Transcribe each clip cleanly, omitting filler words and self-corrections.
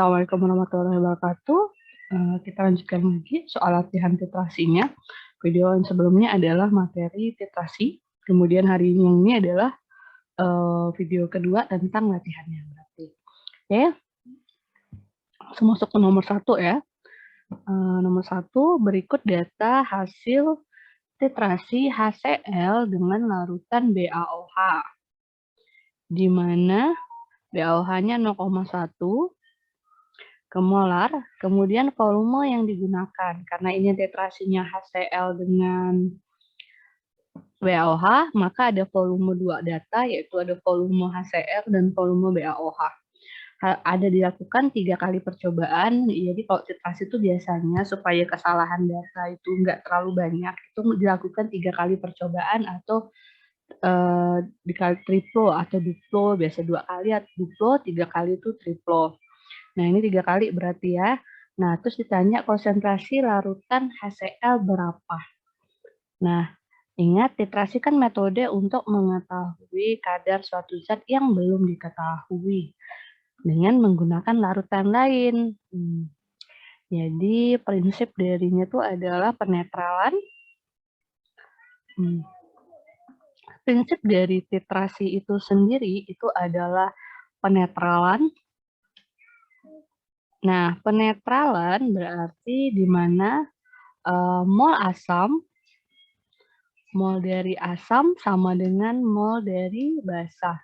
Assalamualaikum warahmatullahi wabarakatuh. Kita lanjutkan lagi soal latihan titrasinya. Video yang sebelumnya adalah materi titrasi. Kemudian hari ini adalah video kedua tentang latihannya. Berarti, oke. Langsung masuk ke nomor 1 ya. Nomor 1, berikut data hasil titrasi HCl dengan larutan BaOH. Di mana BaOH-nya 0,1 ke molar, kemudian volume yang digunakan. Karena ini titrasinya HCl dengan BaOH, maka ada volume 2 data, yaitu ada volume HCl dan volume BaOH. Ada dilakukan 3 kali percobaan, jadi kalau titrasi itu biasanya supaya kesalahan data itu nggak terlalu banyak, itu dilakukan 3 kali percobaan atau dikali triplo atau duplo, biasa 2 kali atau duplo, 3 kali itu triplo. Nah, ini 3 kali berarti ya. Nah, terus ditanya konsentrasi larutan HCl berapa. Nah, ingat titrasi kan metode untuk mengetahui kadar suatu zat yang belum diketahui dengan menggunakan larutan lain. Jadi, prinsip darinya itu adalah penetralan. Prinsip dari titrasi itu sendiri itu adalah penetralan. Nah, penetralan berarti di mana mol asam, mol dari asam sama dengan mol dari basa.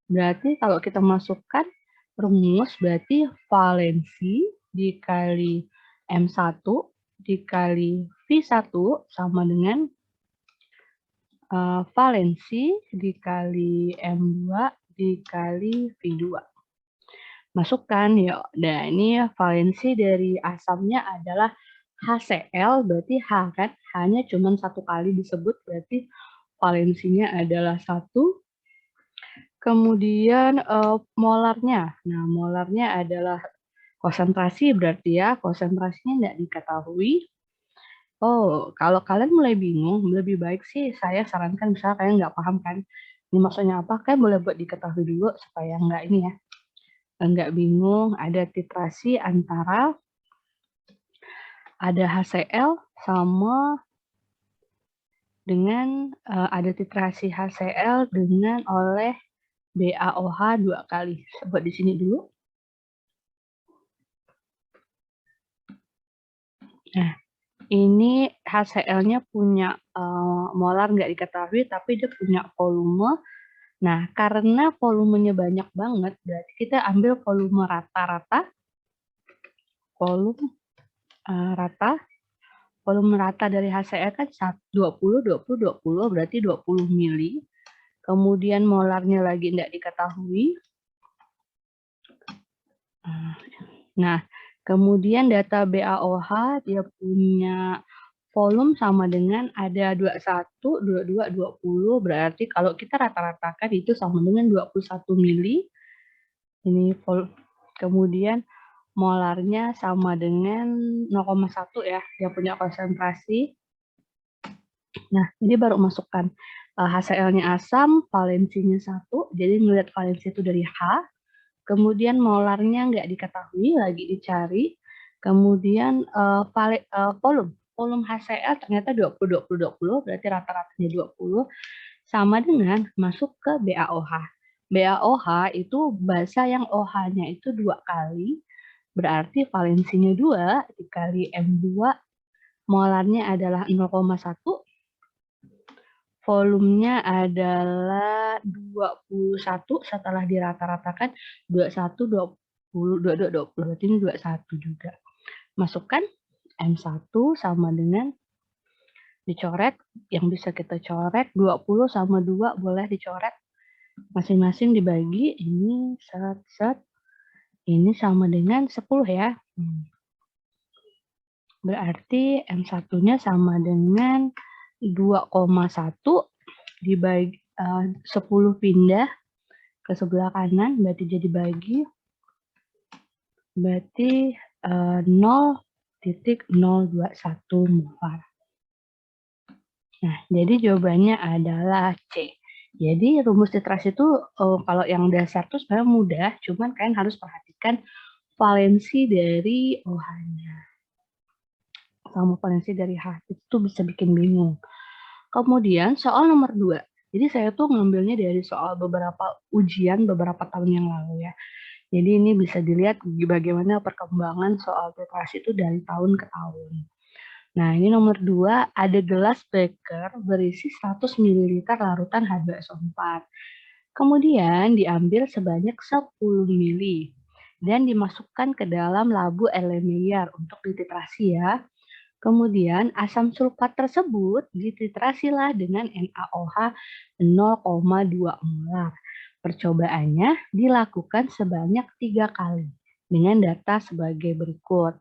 Berarti kalau kita masukkan rumus, berarti valensi dikali M1 dikali V1 sama dengan valensi dikali M2 dikali V2. Masukkan ya. Nah, ini valensi dari asamnya adalah HCl, berarti H kan, H-nya cuma 1 kali disebut, berarti valensinya adalah 1. Kemudian molarnya, nah molarnya adalah konsentrasi, berarti ya konsentrasinya tidak diketahui. Oh, kalau kalian mulai bingung, lebih baik sih saya sarankan, misalnya kalian nggak paham kan, ini maksudnya apa, kalian boleh buat diketahui dulu supaya nggak ini ya, nggak bingung. Ada titrasi antara ada HCl sama dengan ada titrasi HCl dengan oleh BaOH 2 kali. Buat di sini dulu. Nah, ini HCl-nya punya molar nggak diketahui, tapi dia punya volume. Nah, karena volumenya banyak banget, berarti kita ambil volume rata-rata. Volume rata dari HCl kan 20, 20, 20, berarti 20 mili. Kemudian molarnya lagi tidak diketahui. Nah, kemudian data BaOH, dia punya volume sama dengan ada 21, 22, 20, berarti kalau kita rata-ratakan itu sama dengan 21 mili. Ini kemudian molarnya sama dengan 0,1 ya, dia punya konsentrasi. Nah, ini baru masukkan HCl-nya asam, valensinya 1, jadi ngelihat valensi itu dari H, kemudian molarnya nggak diketahui, lagi dicari, kemudian volume HCl ternyata 20, 20, 20, berarti rata-ratanya 20, sama dengan masuk ke BaOH. BaOH itu basa yang OH-nya itu 2 kali, berarti valensinya 2 dikali M2, molarnya adalah 0,1, volumenya adalah 21 setelah dirata-ratakan 21, 20, 22, 20, berarti ini 21 juga. Masukkan M1 sama dengan dicoret, yang bisa kita coret 20 sama 2 boleh dicoret. Masing-masing dibagi, ini set, ini sama dengan 10 ya. Berarti M1-nya sama dengan 2,1 dibagi 10 pindah ke sebelah kanan, berarti jadi bagi, berarti 0,021 molar. Nah, jadi jawabannya adalah C. Jadi rumus titrasi itu kalau yang dasar tuh sebenarnya mudah, cuman kalian harus perhatikan valensi dari OH-nya. Sama valensi dari H, itu bisa bikin bingung. Kemudian soal nomor 2. Jadi saya tuh ngambilnya dari soal beberapa ujian beberapa tahun yang lalu ya. Jadi ini bisa dilihat bagaimana perkembangan soal titrasi itu dari tahun ke tahun. Nah, ini nomor 2, ada gelas beker berisi 100 ml larutan H2SO4. Kemudian diambil sebanyak 10 ml dan dimasukkan ke dalam labu Erlenmeyer untuk dititrasi ya. Kemudian asam sulfat tersebut dititrasilah dengan NaOH 0,2 molar. Percobaannya dilakukan sebanyak 3 kali dengan data sebagai berikut.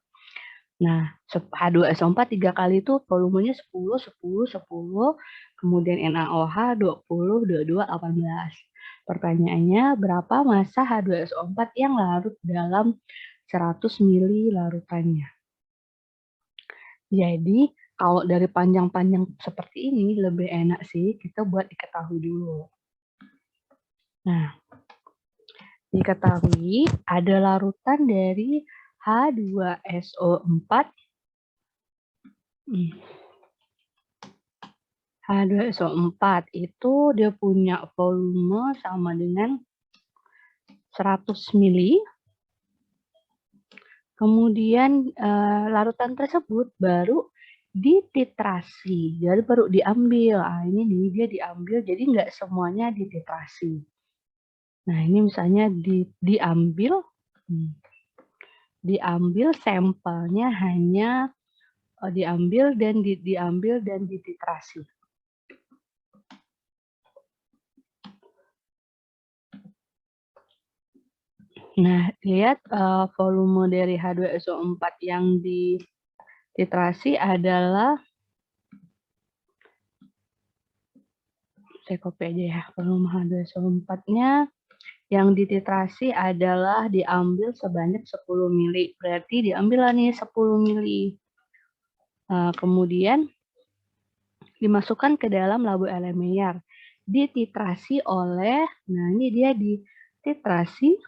Nah, H2SO4 3 kali itu volumenya 10, 10, 10, kemudian NaOH 20, 22, 18. Pertanyaannya, berapa massa H2SO4 yang larut dalam 100 ml larutannya? Jadi, kalau dari panjang-panjang seperti ini lebih enak sih kita buat diketahui dulu. Nah, diketahui ada larutan dari H2SO4. H2SO4 itu dia punya volume sama dengan 100 ml. Kemudian larutan tersebut baru dititrasi, jadi baru diambil. Ini nih dia diambil, jadi nggak semuanya dititrasi. Nah, ini misalnya diambil sampelnya hanya diambil dan dititrasi. Nah, lihat volume dari H2SO4 yang dititrasi adalah, saya copy aja ya, volume H2SO4-nya yang dititrasi adalah diambil sebanyak 10 ml. Berarti diambil nih 10 ml. Kemudian dimasukkan ke dalam labu Erlenmeyer. Dititrasi oleh, nah ini dia dititrasi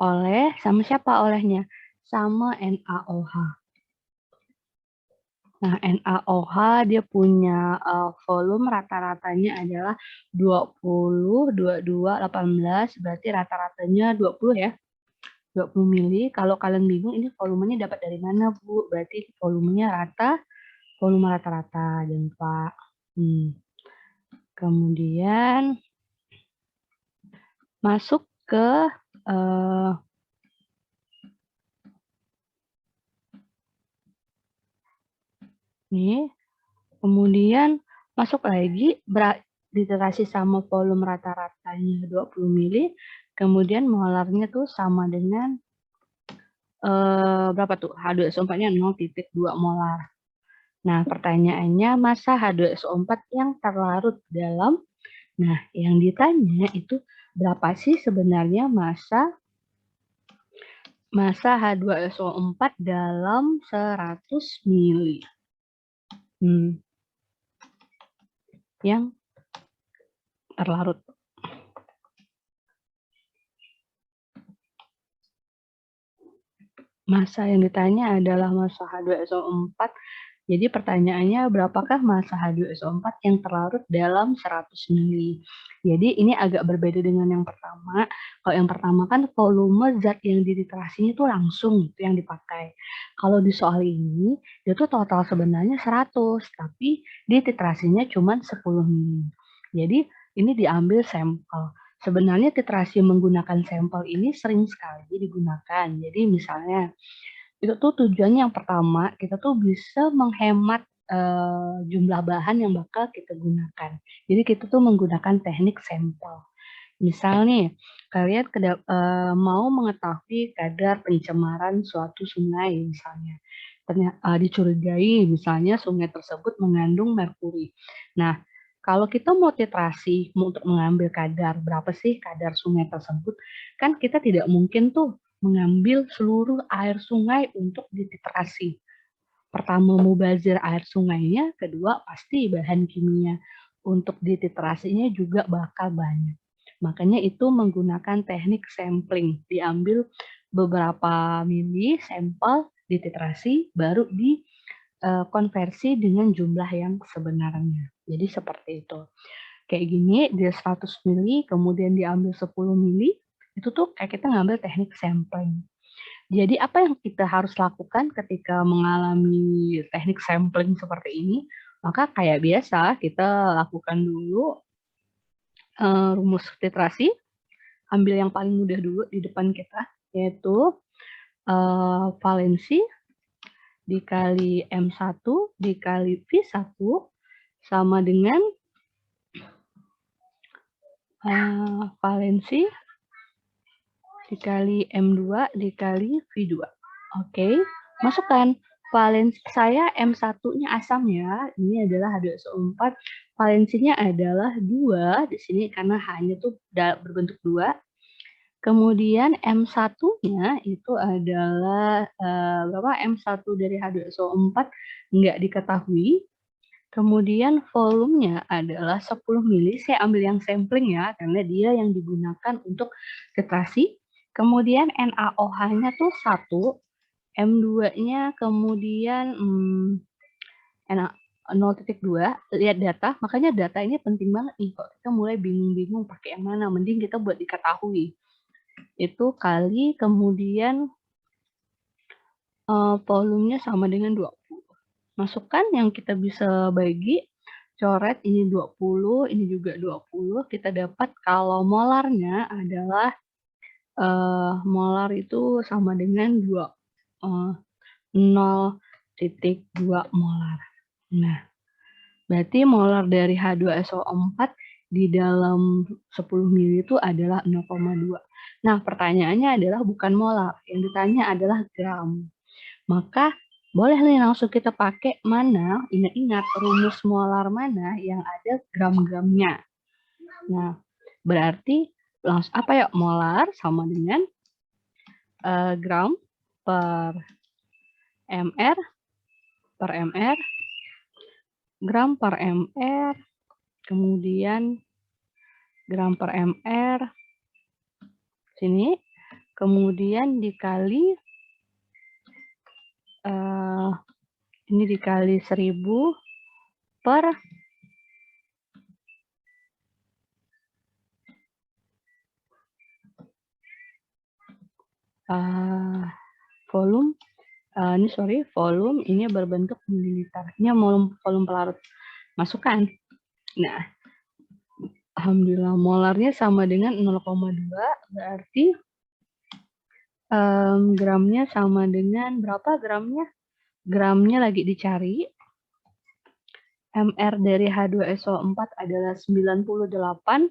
oleh, sama siapa olehnya? Sama NaOH. Nah, NaOH dia punya volume rata-ratanya adalah 20, 22, 18, berarti rata-ratanya 20 ya. 20 mili. Kalau kalian bingung ini volumenya dapat dari mana, Bu? Berarti volumenya volume rata-rata, jangan lupa. Kemudian masuk ke nih, kemudian masuk lagi diterasi sama volume rata-ratanya 20 mili, kemudian molarnya tuh sama dengan berapa tuh? H2SO4-nya 0,2 molar. Nah, pertanyaannya massa H2SO4 yang terlarut dalam, nah yang ditanya itu berapa sih sebenarnya massa H2SO4 dalam 100 mili. Yang terlarut. Massa yang ditanya adalah massa H2SO4. Jadi pertanyaannya berapakah massa H2SO4 yang terlarut dalam 100 mili. Jadi ini agak berbeda dengan yang pertama. Kalau yang pertama kan volume zat yang dititrasinya itu langsung itu yang dipakai. Kalau di soal ini dia tuh total sebenarnya 100, tapi dititrasinya cuma 10 mili. Jadi ini diambil sampel. Sebenarnya titrasi menggunakan sampel ini sering sekali digunakan. Jadi misalnya itu tuh tujuannya yang pertama, kita tuh bisa menghemat jumlah bahan yang bakal kita gunakan. Jadi kita tuh menggunakan teknik sampel. Misal nih, kalian mau mengetahui kadar pencemaran suatu sungai misalnya. Dicurigai misalnya sungai tersebut mengandung merkuri. Nah, kalau kita mau titrasi untuk mengambil kadar, berapa sih kadar sungai tersebut, kan kita tidak mungkin tuh mengambil seluruh air sungai untuk dititrasi. Pertama mubazir air sungainya, kedua pasti bahan kimia untuk dititrasinya juga bakal banyak. Makanya itu menggunakan teknik sampling. Diambil beberapa mili sampel, dititrasi, baru dikonversi dengan jumlah yang sebenarnya. Jadi seperti itu. Kayak gini, dia 100 mili, kemudian diambil 10 mili, itu tuh kayak kita ngambil teknik sampling. Jadi apa yang kita harus lakukan ketika mengalami teknik sampling seperti ini? Maka kayak biasa, kita lakukan dulu rumus titrasi, ambil yang paling mudah dulu di depan kita, yaitu valensi dikali M1 dikali V1 sama dengan valensi dikali M2 dikali V2. Oke, masukkan. Valensi saya M1-nya asam ya. Ini adalah H2SO4. Valensinya adalah 2 di sini karena H-nya tuh berbentuk 2. Kemudian M1-nya itu adalah berapa? M1 dari H2SO4 nggak diketahui. Kemudian volumenya adalah 10 mili. Saya ambil yang sampling ya, karena dia yang digunakan untuk titrasi. Kemudian NaOH-nya tuh 1, M2-nya kemudian 0,2. Lihat data, makanya data ini penting banget nih. Kok kita mulai bingung-bingung pakai yang mana, mending kita buat diketahui. Itu kali kemudian volumenya sama dengan 20. Masukkan yang kita bisa bagi, coret ini 20, ini juga 20, kita dapat kalau molarnya adalah molar itu sama dengan 0,2 molar. Nah, berarti molar dari H2SO4 di dalam 10 mili itu adalah 0,2. Nah, pertanyaannya adalah bukan molar, yang ditanya adalah gram. Maka boleh nih langsung kita pakai mana, ingat-ingat rumus molar mana yang ada gram-gramnya. Nah, berarti langsung apa ya, molar sama dengan gram per mr per mr, gram per mr, kemudian gram per mr, sini, kemudian dikali, ini dikali 1000 per volume, volume ini berbentuk mililiter. Ini volume pelarut. Masukkan. Nah, alhamdulillah molarnya sama dengan 0,2, berarti gramnya sama dengan berapa gramnya? Gramnya lagi dicari. MR dari H2SO4 adalah 98.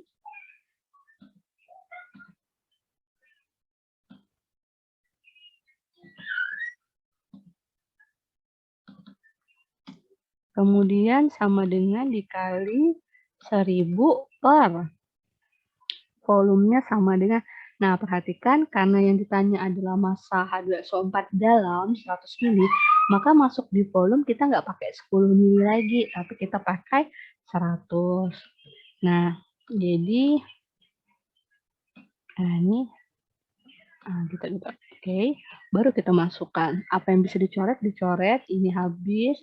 Kemudian sama dengan dikali 1000 per volumenya sama dengan, nah perhatikan karena yang ditanya adalah massa H2SO4 dalam 100 mili, maka masuk di volume kita nggak pakai 10 mili lagi, tapi kita pakai 100. Nah, jadi ini gitu. Oke, baru kita masukkan. Apa yang bisa dicoret, dicoret. Ini habis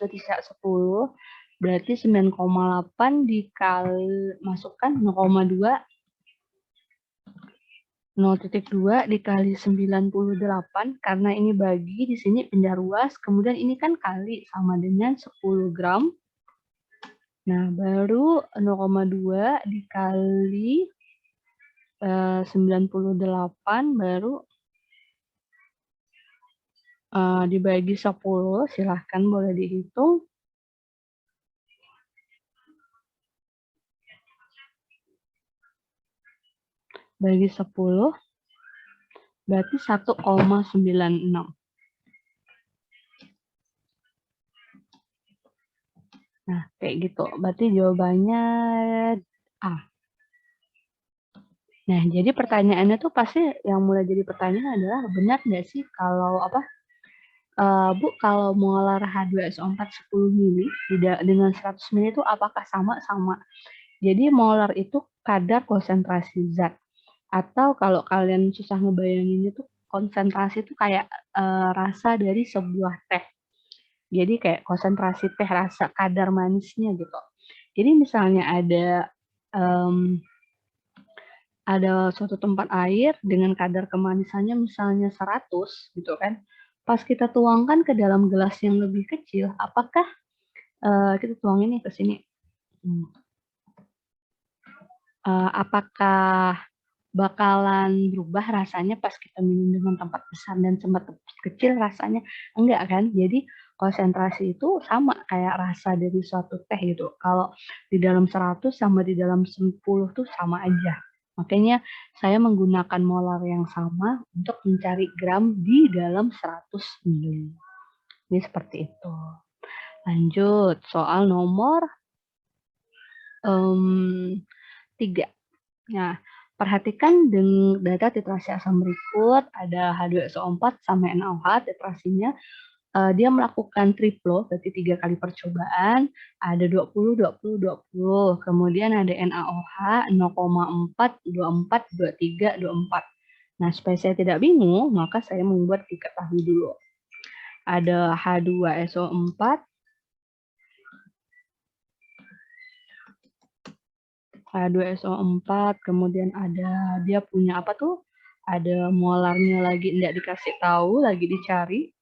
berarti sisa 10. Berarti 9,8 dikali, masukkan 0,2. 0,2 dikali 98, karena ini bagi, di sini pindah ruas, kemudian ini kan kali, sama dengan 10 gram. Nah, baru 0,2 dikali 98, baru dibagi 10, silahkan boleh dihitung. Bagi 10, berarti 1,96. Nah, kayak gitu. Berarti jawabannya A. Nah, jadi pertanyaannya tuh pasti yang mulai jadi pertanyaan adalah, benar nggak sih kalau Bu, kalau molar H2SO4 10 mili dengan 100 mili itu apakah sama? Jadi molar itu kadar konsentrasi zat. Atau kalau kalian susah ngebayangin itu konsentrasi itu kayak rasa dari sebuah teh. Jadi kayak konsentrasi teh rasa kadar manisnya gitu. Jadi misalnya ada suatu tempat air dengan kadar kemanisannya misalnya 100 gitu kan. Pas kita tuangkan ke dalam gelas yang lebih kecil, apakah kita tuang ini ke sini. Apakah bakalan berubah rasanya pas kita minum dengan tempat besar dan tempat kecil rasanya? Enggak kan? Jadi konsentrasi itu sama kayak rasa dari suatu teh gitu. Kalau di dalam 100 sama di dalam 10 tuh sama aja. Makanya saya menggunakan molar yang sama untuk mencari gram di dalam 100 mili. Ini seperti itu. Lanjut, soal nomor 3. Nah, perhatikan dengan data titrasi asam berikut, ada H2SO4 sama NaOH titrasinya. Dia melakukan triplo, berarti 3 kali percobaan, ada 20, 20, 20. Kemudian ada NaOH 0,4, 24, 23, 24. Nah, supaya saya tidak bingung, maka saya membuat diketahui dulu. Ada H2SO4, H2SO4, kemudian ada dia punya apa tuh? Ada molarnya lagi enggak dikasih tahu, lagi dicari.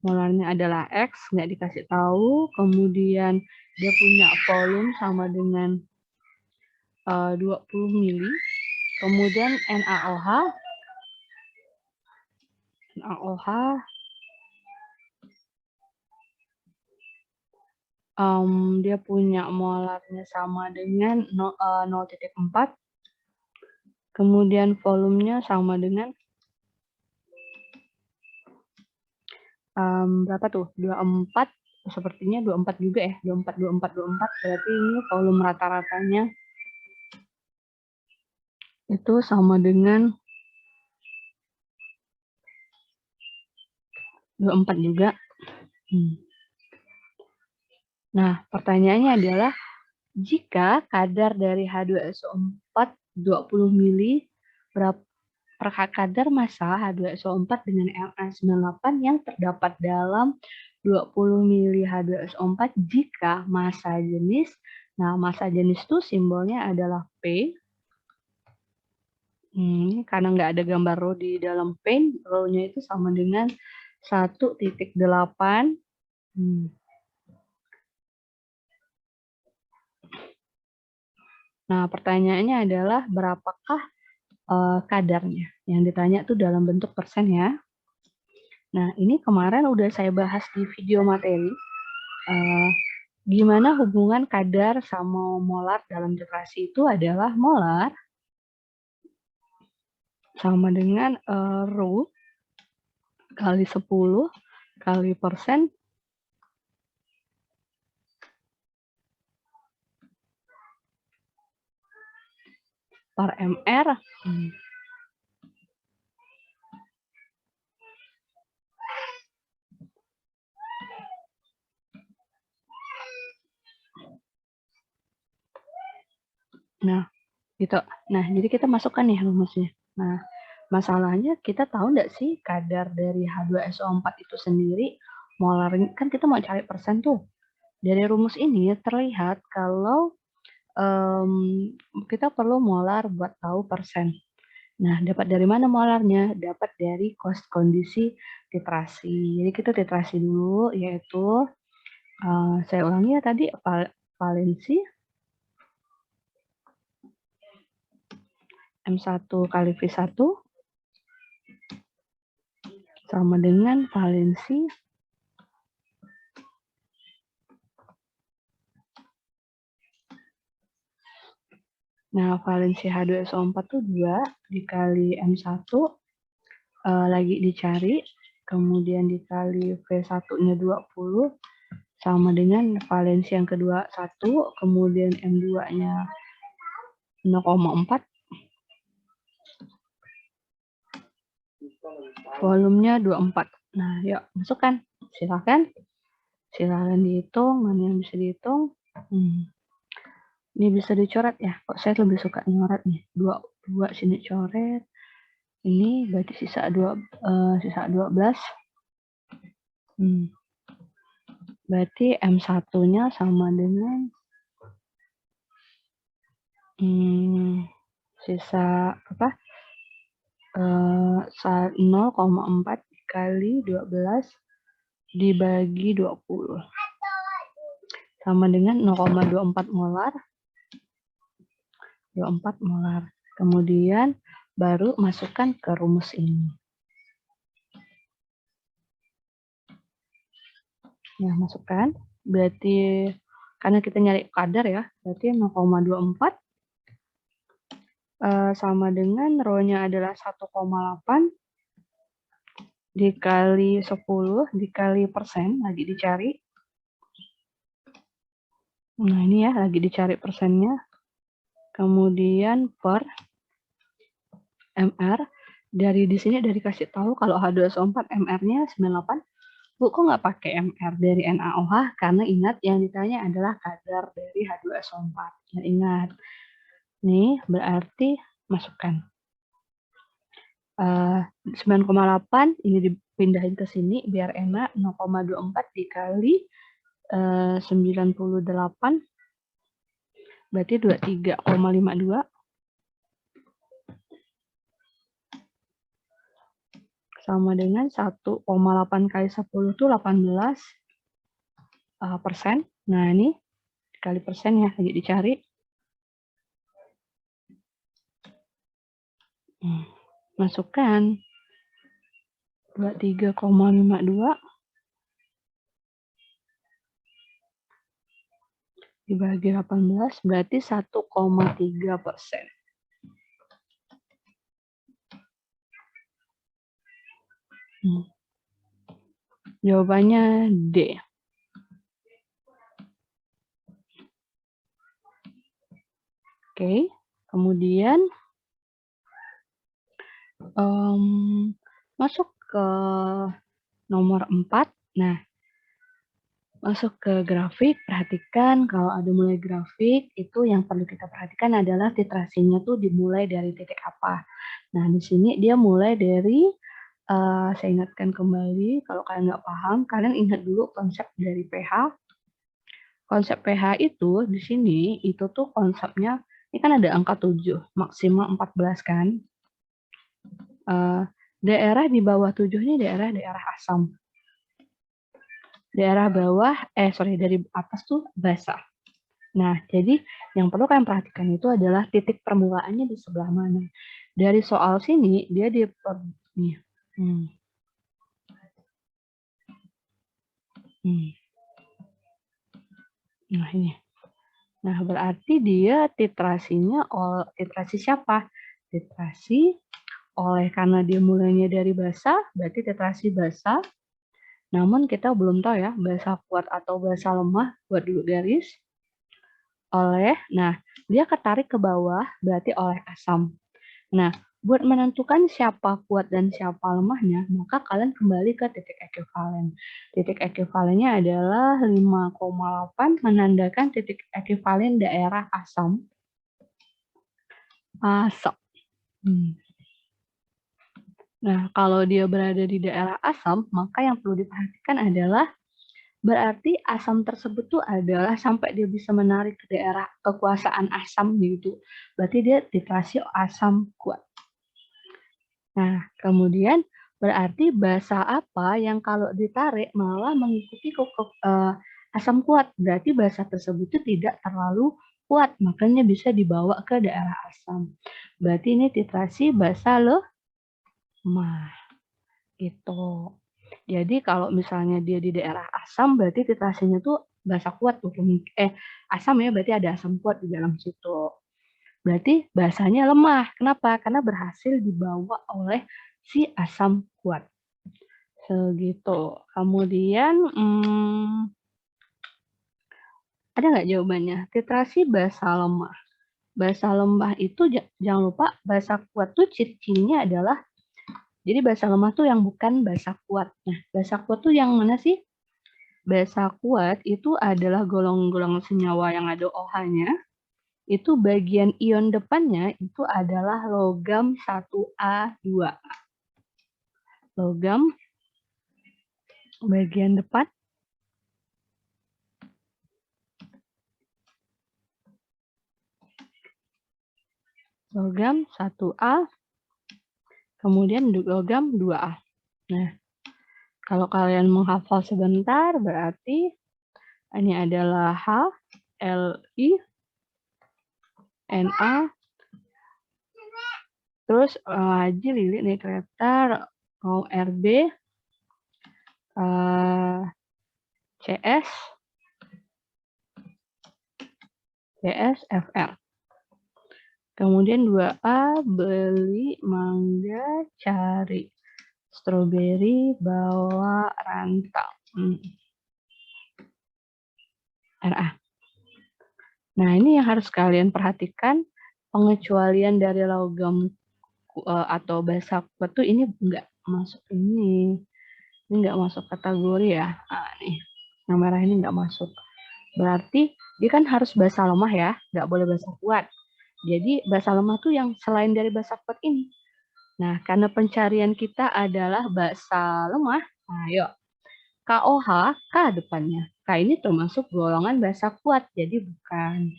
Molarnya adalah X, enggak dikasih tahu. Kemudian dia punya volume sama dengan 20 mili. Kemudian NaOH dia punya molarnya sama dengan 0,4. Kemudian volumenya sama dengan berapa tuh? 24, sepertinya 24 juga ya. 24, 24, 24. Berarti ini volume rata-ratanya itu sama dengan 24 juga. Nah, pertanyaannya adalah jika kadar dari H2SO4 20 mili, berapa kadar massa H2SO4 dengan Na98 yang terdapat dalam 20 mili H2SO4 jika massa jenis, nah massa jenis itu simbolnya adalah P. Karena nggak ada gambar rho di dalam P, rho-nya itu sama dengan 1,8. Nah, pertanyaannya adalah berapakah kadarnya? Yang ditanya tuh dalam bentuk persen ya. Nah, ini kemarin udah saya bahas di video materi. Gimana hubungan kadar sama molar dalam titrasi itu adalah molar sama dengan rho kali 10 kali persen per mr. Nah, gitu. Nah, jadi kita masukkan nih rumusnya. Nah, masalahnya kita tahu nggak sih kadar dari H2SO4 itu sendiri molarnya, kan kita mau cari persen tuh. Dari rumus ini terlihat kalau kita perlu molar buat tahu persen. Nah, dapat dari mana molarnya? Dapat dari kondisi titrasi. Jadi kita titrasi dulu, yaitu saya ulangi ya tadi, valensi M1 kali V1 sama dengan valensi valensi H2SO4 itu 2 dikali M1 lagi dicari, kemudian dikali V1-nya 20 sama dengan valensi yang kedua 1, kemudian M2-nya 0,4, volumenya 24. Nah, yuk masukkan. Silakan dihitung, mana yang bisa dihitung. Ini bisa dicoret ya. Kok saya lebih suka nyoret nih. Dua sini coret. Ini berarti sisa 12. Berarti M1-nya sama dengan sisa apa? 0,4 dikali 12 dibagi 20. Sama dengan 0,24 molar. 24 molar. Kemudian baru masukkan ke rumus ini. Ya, masukkan. Berarti karena kita nyari kadar ya, berarti 0,24 sama dengan rho-nya adalah 1,8 dikali 10 dikali persen, lagi dicari. Nah, ini ya, lagi dicari persennya. Kemudian per MR. Dari di sini dari kasih tahu kalau H2SO4 MR-nya 98. Bu, kok nggak pakai MR dari NaOH? Karena ingat yang ditanya adalah kadar dari H2SO4. Ya, ingat. Nih, berarti masukkan. 9,8 ini dipindahin ke sini biar enak. 0,24 dikali 98 berarti 23,52 sama dengan 1,8 kali 10 itu 18 persen. Nah, ini dikali persen ya, lagi dicari. Masukkan 23,52 dibagi 18 berarti 1,3%. Jawabannya D. Oke, kemudian masuk ke nomor 4. Nah, masuk ke grafik, perhatikan kalau ada mulai grafik, itu yang perlu kita perhatikan adalah titrasinya tuh dimulai dari titik apa. Nah, di sini dia mulai dari, saya ingatkan kembali, kalau kalian nggak paham, kalian ingat dulu konsep dari pH. Konsep pH itu, di sini, itu tuh konsepnya, ini kan ada angka 7, maksimal 14 kan. Daerah di bawah 7 ini daerah asam. Daerah bawah, dari atas tuh basah. Nah, jadi yang perlu kalian perhatikan itu adalah titik permulaannya di sebelah mana. Dari soal sini, dia di nih. Nah, ini. Nah, berarti dia titrasinya, titrasi siapa? Titrasi oleh, karena dia mulainya dari basah, berarti titrasi basah. Namun kita belum tahu ya, basah kuat atau basah lemah, buat dulu garis. Oleh, nah dia ketarik ke bawah, berarti oleh asam. Nah, buat menentukan siapa kuat dan siapa lemahnya, maka kalian kembali ke titik ekivalen. Titik ekivalennya adalah 5,8 menandakan titik ekivalen daerah asam. Nah, kalau dia berada di daerah asam, maka yang perlu diperhatikan adalah berarti asam tersebut tuh adalah sampai dia bisa menarik ke daerah kekuasaan asam gitu. Berarti dia titrasi asam kuat. Nah, kemudian berarti basa apa yang kalau ditarik malah mengikuti asam kuat. Berarti basa tersebut itu tidak terlalu kuat, makanya bisa dibawa ke daerah asam. Berarti ini titrasi basa lemah. Gitu. Jadi kalau misalnya dia di daerah asam, berarti titrasinya tuh basa kuat tuh. Asam ya, berarti ada asam kuat di dalam situ. Berarti basanya lemah. Kenapa? Karena berhasil dibawa oleh si asam kuat. Segitu. Kemudian, ada nggak jawabannya? Titrasi basa lemah. Basa lemah itu jangan lupa basa kuat tuh cirinya adalah, jadi basa lemah tuh yang bukan basa kuat. Nah, basa kuat tuh yang mana sih? Basa kuat itu adalah golongan-golongan senyawa yang ada OH-nya. itu bagian ion depannya itu adalah logam 1A2A. Logam bagian depan logam 1A, kemudian logam 2A. Nah, kalau kalian menghafal sebentar, berarti ini adalah H, Li, Na, terus Haji, Lili, nih kereta, mau Rb, CS, Fr. Kemudian 2A, beli, mangga, cari, stroberi, bawa, rantau. Ra. Nah, ini yang harus kalian perhatikan, pengecualian dari logam atau bahasa kuat tuh ini enggak masuk ini. Ini enggak masuk kategori ya. Nah, nih, yang merah ini enggak masuk. Berarti dia kan harus bahasa lemah ya, enggak boleh bahasa kuat. Jadi bahasa lemah tuh yang selain dari bahasa kuat ini. Nah, karena pencarian kita adalah bahasa lemah, ayo KOH, K depannya. K ini termasuk golongan bahasa kuat, jadi bukan.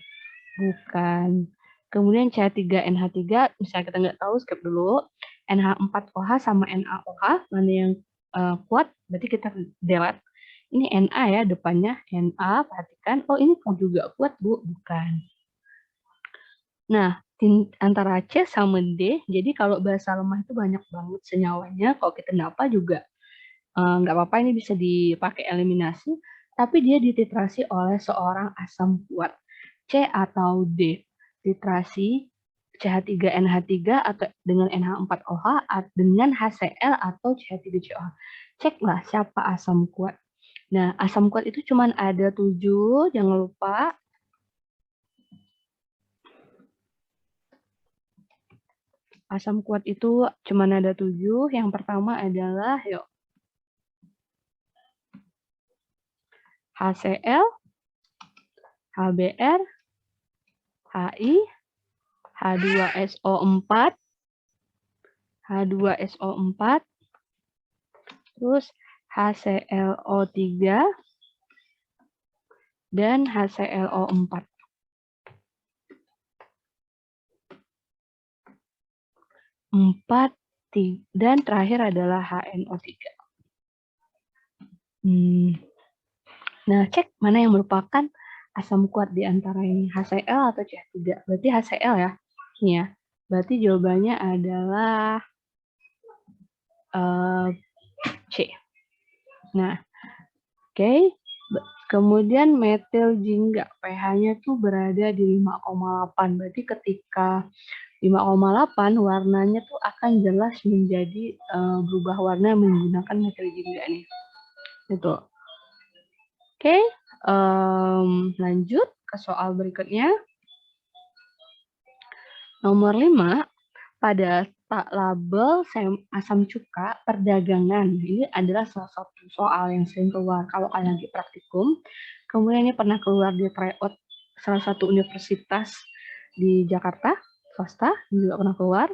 Kemudian CH3NH3, misalnya kita nggak tahu, skip dulu. NH4OH sama NaOH, mana yang kuat, berarti kita delete. Ini Na ya depannya, Na, perhatikan. Oh ini juga kuat, Bu, bukan. Nah, antara C sama D, jadi kalau bahasa lemah itu banyak banget senyawanya, kalau kita napa juga nggak apa-apa, ini bisa dipakai eliminasi, tapi dia dititrasi oleh seorang asam kuat, C atau D. Titrasi CH3NH3 atau dengan NH4OH dengan HCl atau CH3COH. Ceklah siapa asam kuat. Nah, asam kuat itu cuma ada 7, jangan lupa. Asam kuat itu cuma ada 7. Yang pertama adalah, yuk, HCl, HBr, HI, H2SO4, H2SO4, terus HClO3, dan HClO4. 4, dan terakhir adalah HNO3. Nah, cek mana yang merupakan asam kuat di antara ini, HCl atau CH3. Berarti HCl ya. Ini ya. Berarti jawabannya adalah C. Nah, oke. Kemudian metil jingga, pH-nya tuh berada di 5,8. Berarti ketika 5,8 warnanya tuh akan jelas menjadi berubah warna menggunakan metil jingga nih. Itu. Oke, lanjut ke soal berikutnya. Nomor 5, pada label asam cuka perdagangan. Ini adalah salah satu soal yang sering keluar kalau kalian lagi praktikum. Kemudian ini pernah keluar di tryout salah satu universitas di Jakarta, swasta, juga pernah keluar.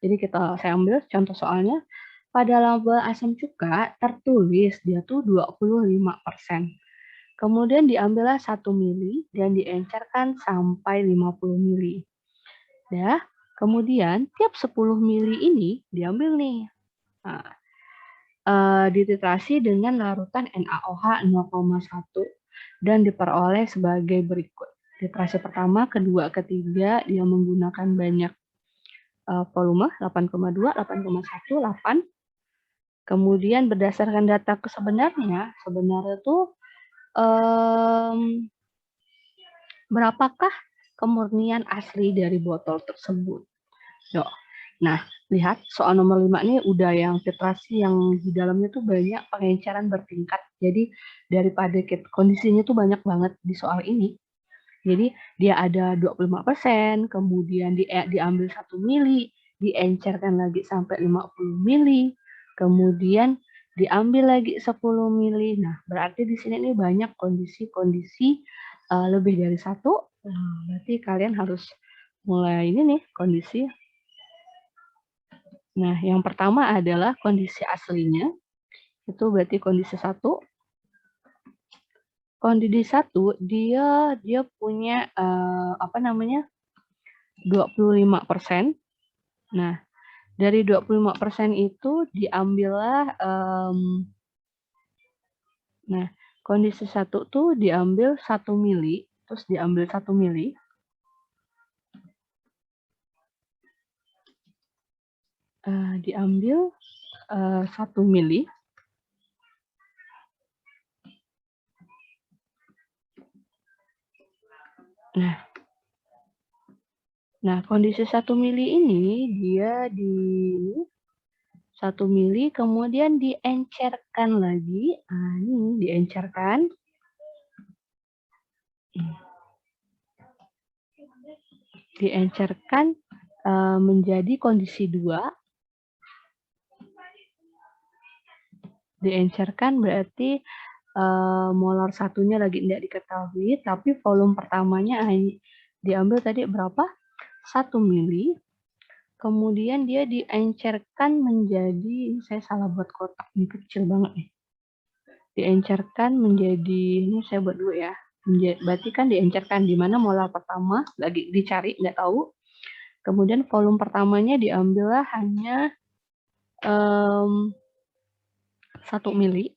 Jadi saya ambil contoh soalnya. Pada label asam cuka tertulis dia tuh 25%. Kemudian diambillah 1 mili dan diencerkan sampai 50 mili. Ya, kemudian tiap 10 mili ini diambil nih. Nah, dititrasi dengan larutan NaOH 0,1 dan diperoleh sebagai berikut. Titrasi pertama, kedua, ketiga dia menggunakan banyak volume 8,2, 8,1, 8. Kemudian berdasarkan data sebenarnya tuh berapakah kemurnian asli dari botol tersebut? Yuk. Nah, lihat soal nomor 5 ini udah yang titrasi yang di dalamnya tuh banyak pengenceran bertingkat. Jadi daripada kondisinya tuh banyak banget di soal ini. Jadi dia ada 25%, kemudian diambil 1 mili, diencerkan lagi sampai 50 mili, kemudian diambil lagi 10 mili. Nah, berarti di sini ini banyak kondisi-kondisi lebih dari 1, Nah, berarti kalian harus mulai ini nih kondisi. Nah, yang pertama adalah kondisi aslinya. Itu berarti kondisi 1. Kondisi 1 dia punya apa namanya? 25%. Nah, dari 25% itu diambillah nah, kondisi 1 tuh diambil 1 mili, terus diambil 1 mili. Diambil 1 mili. Nah, kondisi 1 mili ini dia di 1 mili kemudian diencerkan lagi. Nah, ini diencerkan. Diencerkan menjadi kondisi 2. Diencerkan berarti molar satunya lagi tidak diketahui, tapi volume pertamanya diambil tadi berapa? 1 mili. Kemudian dia diencerkan menjadi, ini saya salah buat kotak, ini kecil banget nih. Diencerkan menjadi, ini saya buat dulu ya. Berarti kan diencerkan di mana molar pertama lagi dicari, nggak tahu. Kemudian volume pertamanya diambillah hanya 1 mili.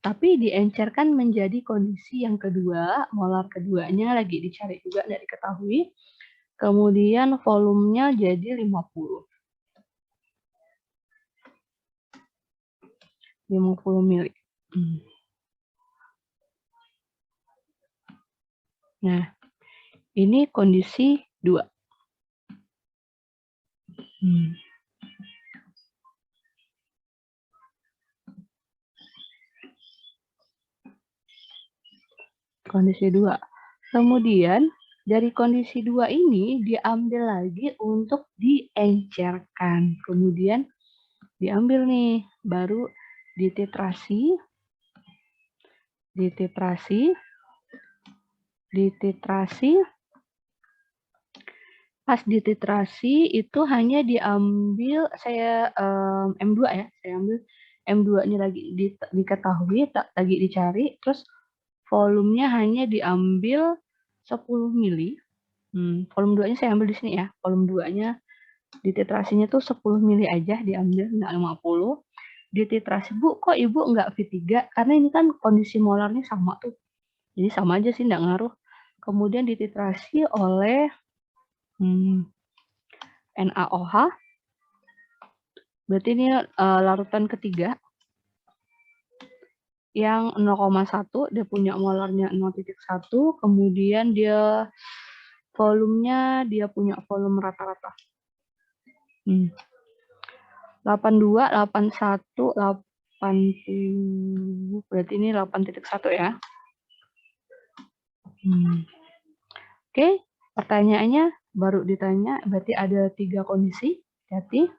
Tapi diencerkan menjadi kondisi yang kedua, molar keduanya lagi dicari juga, tidak diketahui. Kemudian volumenya jadi 50 mili. Nah, ini kondisi 2. Kondisi 2. Kemudian dari kondisi 2 ini diambil lagi untuk diencerkan. Kemudian diambil nih, baru dititrasi. Pas dititrasi itu hanya diambil, saya M2 ya, saya ambil M2-nya lagi diketahui, lagi dicari, terus volumenya hanya diambil 10 mili. Volume 2-nya saya ambil di sini ya. Volume 2-nya dititrasinya tuh 10 mili aja diambil, nggak 50. Dititrasi, Bu, kok Ibu nggak V3? Karena ini kan kondisi molarnya sama tuh. Jadi sama aja sih, nggak ngaruh. Kemudian dititrasi oleh NaOH. Berarti ini larutan ketiga. Yang 0,1, dia punya molarnya 0,1, kemudian dia volumenya, dia punya volume rata-rata. 82, 81, 80, berarti ini 8,1 ya. Oke, pertanyaannya baru ditanya, berarti ada 3 kondisi. Hati-hati.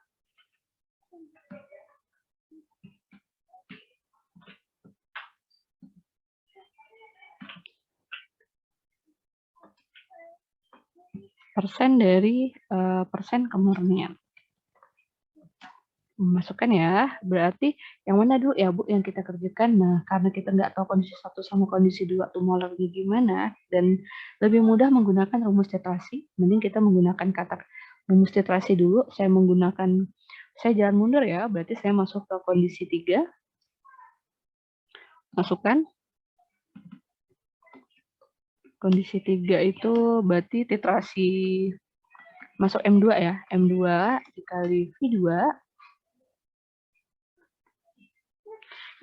Persen dari persen kemurnian. Masukkan ya, berarti yang mana dulu ya Bu yang kita kerjakan. Nah, karena kita nggak tahu kondisi 1 sama kondisi 2 tuh molarnya gimana, dan lebih mudah menggunakan rumus titrasi, mending kita menggunakan kata rumus titrasi dulu. Saya jalan mundur ya, berarti saya masuk ke kondisi 3. Masukkan. Kondisi 3 itu berarti titrasi masuk M2 ya, M2 dikali V2.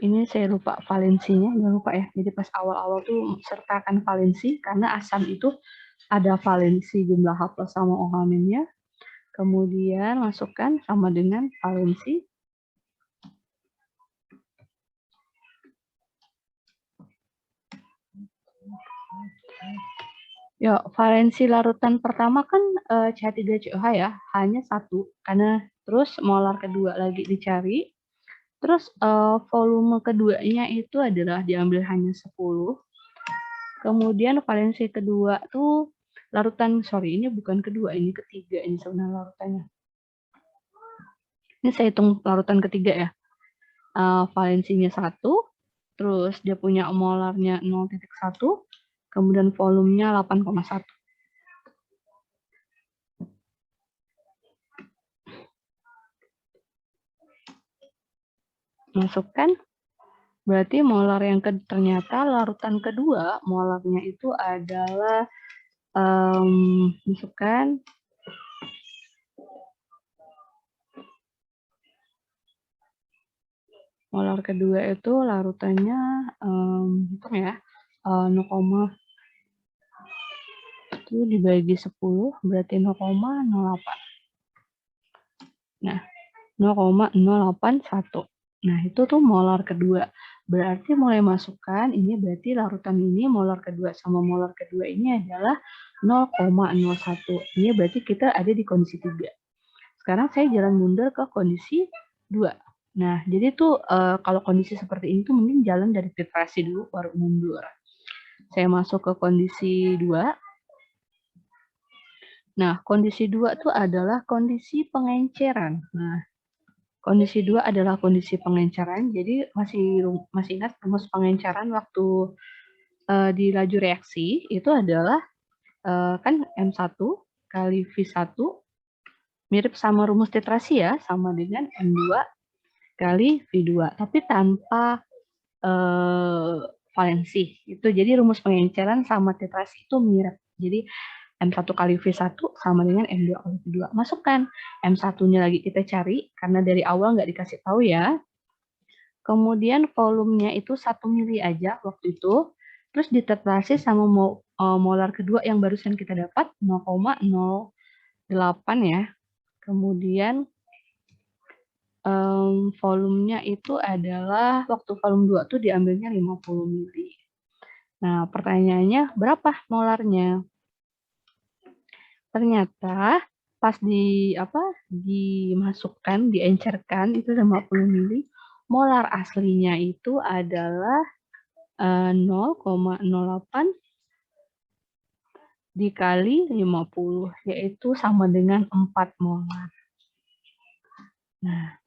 Ini saya lupa valensinya, jangan lupa ya. Jadi pas awal-awal tuh sertakan valensi, karena asam itu ada valensi jumlah H+ sama OH-nya. Kemudian masukkan sama dengan valensi. Ya, valensi larutan pertama kan CH3COH ya, hanya 1. Karena terus molar kedua lagi dicari. Terus volume keduanya itu adalah diambil hanya 10. Kemudian valensi kedua tuh larutan, sorry ini bukan kedua, ini ketiga ini sebenarnya larutannya. Ini saya hitung larutan ketiga ya. Valensinya 1, terus dia punya molarnya 0,1, kemudian volumenya 8,1. Masukkan, berarti molar yang ternyata larutan kedua, molarnya itu adalah, masukkan, molar kedua itu larutannya, hitung ya, 0, itu dibagi 10 berarti 0,08. Nah, 0,081. Nah, itu tuh molar kedua. Berarti mulai masukkan, ini berarti larutan ini molar kedua sama molar kedua ini adalah 0,01. Ini berarti kita ada di kondisi 3. Sekarang saya jalan mundur ke kondisi 2. Nah, jadi tuh kalau kondisi seperti ini tuh mungkin jalan dari titrasi dulu baru mundur. Saya masuk ke kondisi 2. Nah, kondisi 2 itu adalah kondisi pengenceran. Nah, kondisi 2 adalah kondisi pengenceran. Jadi masih ingat rumus pengenceran waktu di laju reaksi itu adalah kan M1 kali V1 mirip sama rumus titrasi ya, sama dengan M2 kali V2, tapi tanpa valensi. Itu jadi rumus pengenceran sama titrasi itu mirip. Jadi M1 kali V1 sama dengan M2 kali V2. Masukkan M1-nya lagi kita cari, karena dari awal nggak dikasih tahu ya. Kemudian volumenya itu 1 mili aja waktu itu. Terus ditetrasi sama molar kedua yang barusan kita dapat 0,08 ya. Kemudian volumenya itu adalah waktu volume 2 tuh diambilnya 50 mili. Nah, pertanyaannya berapa molarnya? Ternyata pas dimasukkan, diencerkan itu 50 mili, molar aslinya itu adalah 0,08 dikali 50, yaitu sama dengan 4 molar. Nah,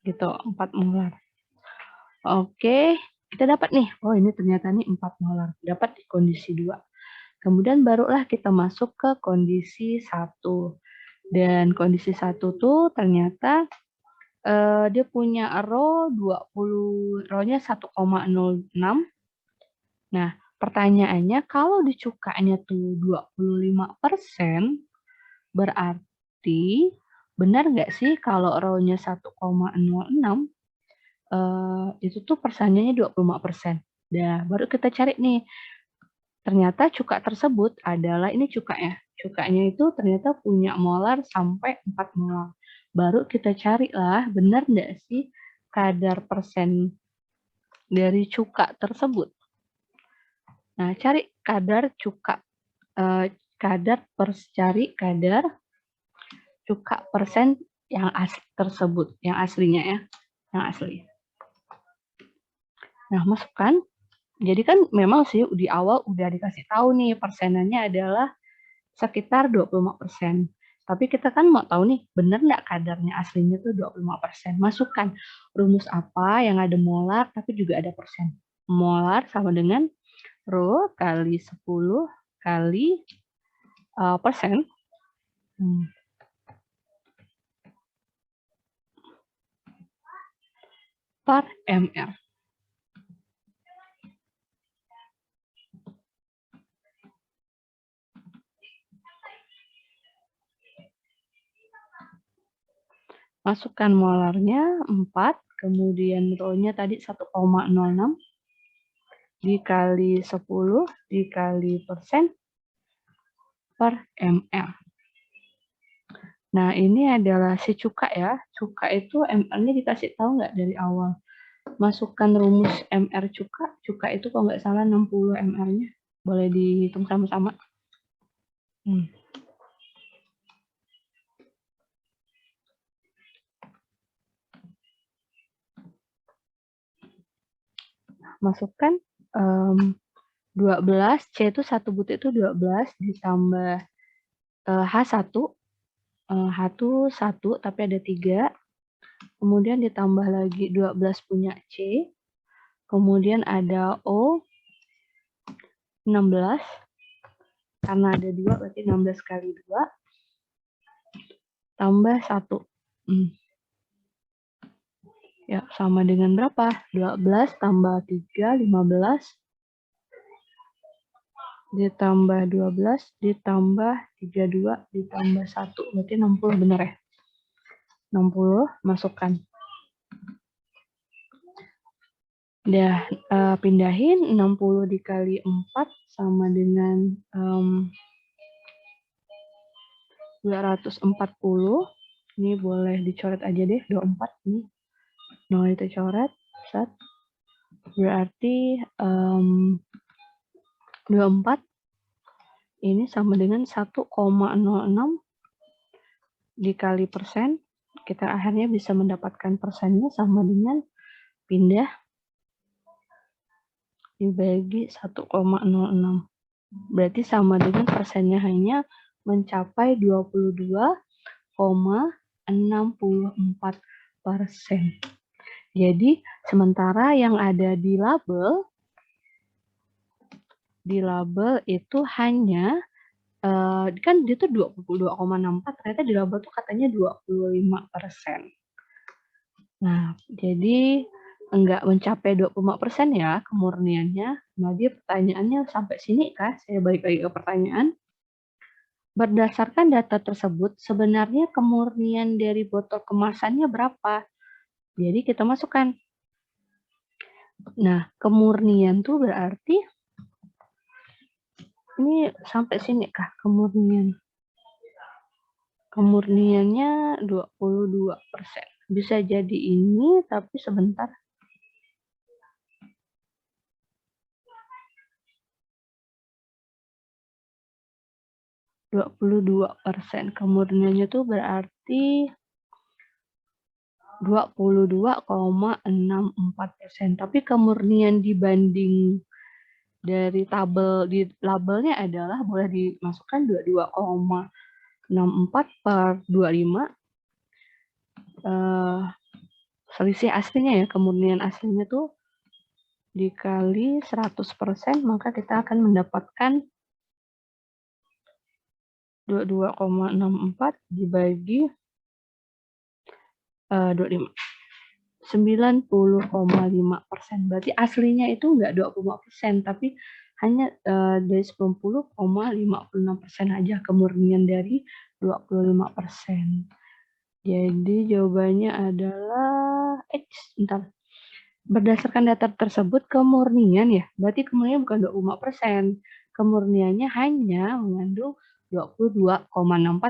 gitu, 4 molar. Oke, kita dapat nih, oh ini ternyata nih 4 molar, dapat di kondisi 2. Kemudian barulah kita masuk ke kondisi 1. Dan kondisi 1 tuh ternyata dia punya rho 20, rho-nya 1,06. Nah, pertanyaannya kalau di cukanya tuh 25%, berarti benar nggak sih kalau rho-nya 1,06, itu tuh persennya 25%. Nah, baru kita cari nih, ternyata cuka tersebut adalah, ini cuka ya, cukanya itu ternyata punya molar sampai 4 molar. Baru kita carilah, benar nggak sih kadar persen dari cuka tersebut. Nah, cari kadar cuka, cari kadar cuka persen yang tersebut, yang aslinya ya, yang asli. Nah, masukkan. Jadi kan memang sih di awal udah dikasih tahu nih persenannya adalah sekitar 25%. Tapi kita kan mau tahu nih, benar nggak kadarnya aslinya tuh 25%. Masukkan rumus apa yang ada molar tapi juga ada persen. Molar sama dengan rho kali 10 kali persen. Per mr. Masukkan molarnya 4, kemudian rho-nya tadi 1,06 dikali 10 dikali persen per ml. Nah, ini adalah si cuka ya. Cuka itu ml-nya dikasih tahu nggak dari awal? Masukkan rumus mr cuka. Cuka itu kalau nggak salah 60 ml-nya. Boleh dihitung sama-sama. Masukkan 12, C itu 1 butir itu 12 ditambah, H1, H itu 1 tapi ada 3, kemudian ditambah lagi 12 punya C, kemudian ada O 16, karena ada 2 berarti 16 kali 2, tambah 1. Ya, sama dengan berapa? 12 tambah 3, 15, ditambah 12, ditambah 32, ditambah 1, berarti 60 bener ya? 60, masukkan. Udah, pindahin 60 dikali 4 sama dengan 240. Ini boleh dicoret aja deh, 24 nih. 0 itu coret, set. Berarti 24 ini sama dengan 1,06 dikali persen. Kita akhirnya bisa mendapatkan persennya sama dengan pindah dibagi 1,06. Berarti sama dengan persennya hanya mencapai 22,64%. Jadi, sementara yang ada di label itu hanya, kan dia tuh 22,64, ternyata di label tuh katanya 25%. Nah, jadi enggak mencapai 25% ya kemurniannya. Nah, dia pertanyaannya sampai sini kah? Saya balik lagi ke pertanyaan. Berdasarkan data tersebut, sebenarnya kemurnian dari botol kemasannya berapa? Jadi kita masukkan. Nah, kemurnian tuh berarti ini sampai sini kah kemurnian? Kemurniannya 22%. Bisa jadi ini, tapi sebentar. 22%. Kemurniannya tuh berarti 22,64%. Tapi kemurnian dibanding dari di labelnya adalah boleh dimasukkan 22,64 per 25. Selisih aslinya ya, kemurnian aslinya tuh dikali 100%, maka kita akan mendapatkan 22,64 dibagi 25. 90,5%. Berarti aslinya itu enggak 25%, tapi hanya dari 90,56% aja kemurnian dari 25%. Jadi jawabannya adalah bentar. Berdasarkan data tersebut kemurnian ya, berarti kemurnian bukan 25%. Kemurniannya hanya mengandung 22,64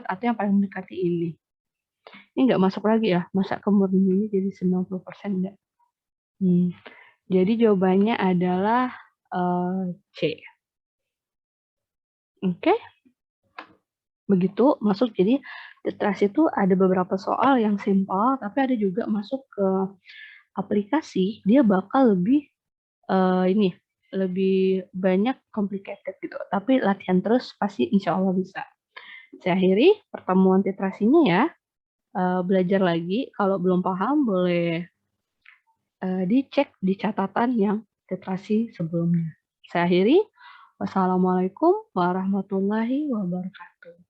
atau yang paling mendekati ini. Ini nggak masuk lagi ya, masa kemurniannya jadi 90% enggak? Jadi jawabannya adalah C. Oke? Begitu masuk. Jadi literasi itu ada beberapa soal yang simpel, tapi ada juga masuk ke aplikasi, dia bakal lebih lebih banyak complicated gitu. Tapi latihan terus pasti insya Allah bisa. Saya akhiri pertemuan literasinya ya. Belajar lagi, kalau belum paham boleh dicek di catatan yang literasi sebelumnya. Saya akhiri. Wassalamualaikum warahmatullahi wabarakatuh.